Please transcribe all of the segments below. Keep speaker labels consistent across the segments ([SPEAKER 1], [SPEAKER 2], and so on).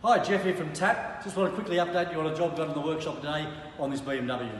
[SPEAKER 1] Hi, Jeff here from TAP. Just want to quickly update you on a job done in the workshop today on this BMW.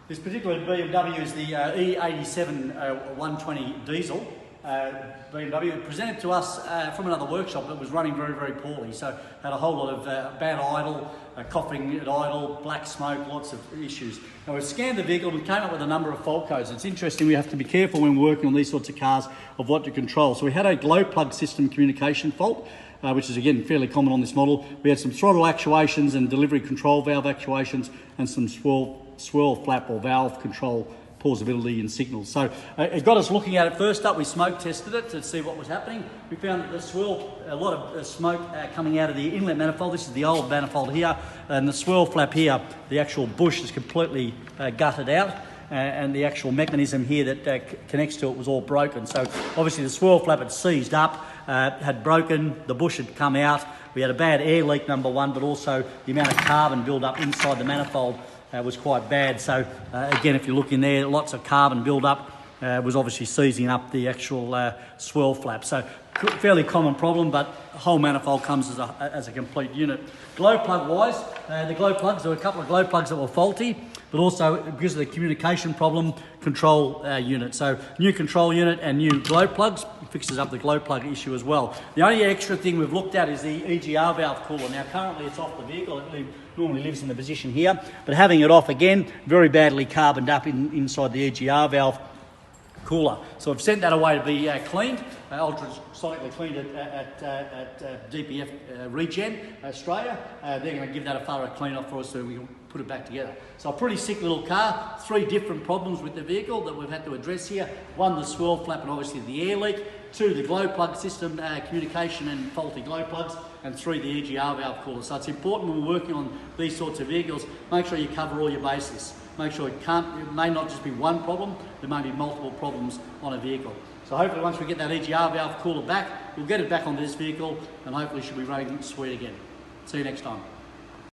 [SPEAKER 1] This particular BMW is the E87 120 diesel BMW, presented to us from another workshop that was running very, very poorly. So had a whole lot of bad idle, coughing at idle, black smoke, lots of issues. Now we've scanned the vehicle, we came up with a number of fault codes. It's interesting, we have to be careful when we're working on these sorts of cars of what to control. So we had a glow plug system communication fault, which is again fairly common on this model. We had some throttle actuations and delivery control valve actuations and some swirl flap or valve control pausability and signals. So it got us looking at it. First up, we smoke tested it to see what was happening. We found that the swirl, a lot of smoke coming out of the inlet manifold. This is the old manifold here, and the swirl flap here, the actual bush is completely gutted out, and the actual mechanism here that connects to it was all broken. So obviously the swirl flap had seized up, had broken, the bush had come out. We had a bad air leak, number one, but also the amount of carbon build up inside the manifold was quite bad. So again, if you look in there, lots of carbon build up was obviously seizing up the actual swirl flap. So fairly common problem, but the whole manifold comes as a complete unit. Glow plug wise, the glow plugs, there were a couple of glow plugs that were faulty, but also because of the communication problem, control unit. So new control unit and new glow plugs fixes up the glow plug issue as well. The only extra thing we've looked at is the EGR valve cooler. Now currently it's off the vehicle, it normally lives in the position here, but having it off again, very badly carboned up inside the EGR valve cooler. So I've sent that away to be cleaned, ultrasonically cleaned at DPF Regen Australia. They're going to give that a thorough clean up for us so we can put it back together. So a pretty sick little car, 3 different problems with the vehicle that we've had to address here. 1, the swirl flap and obviously the air leak. 2, the glow plug system communication and faulty glow plugs. And 3, the EGR valve cooler. So it's important when we're working on these sorts of vehicles, make sure you cover all your bases. Make sure it may not just be one problem, there may be multiple problems on a vehicle. So hopefully once we get that EGR valve cooler back, we'll get it back onto this vehicle and hopefully it should be running sweet again. See you next time.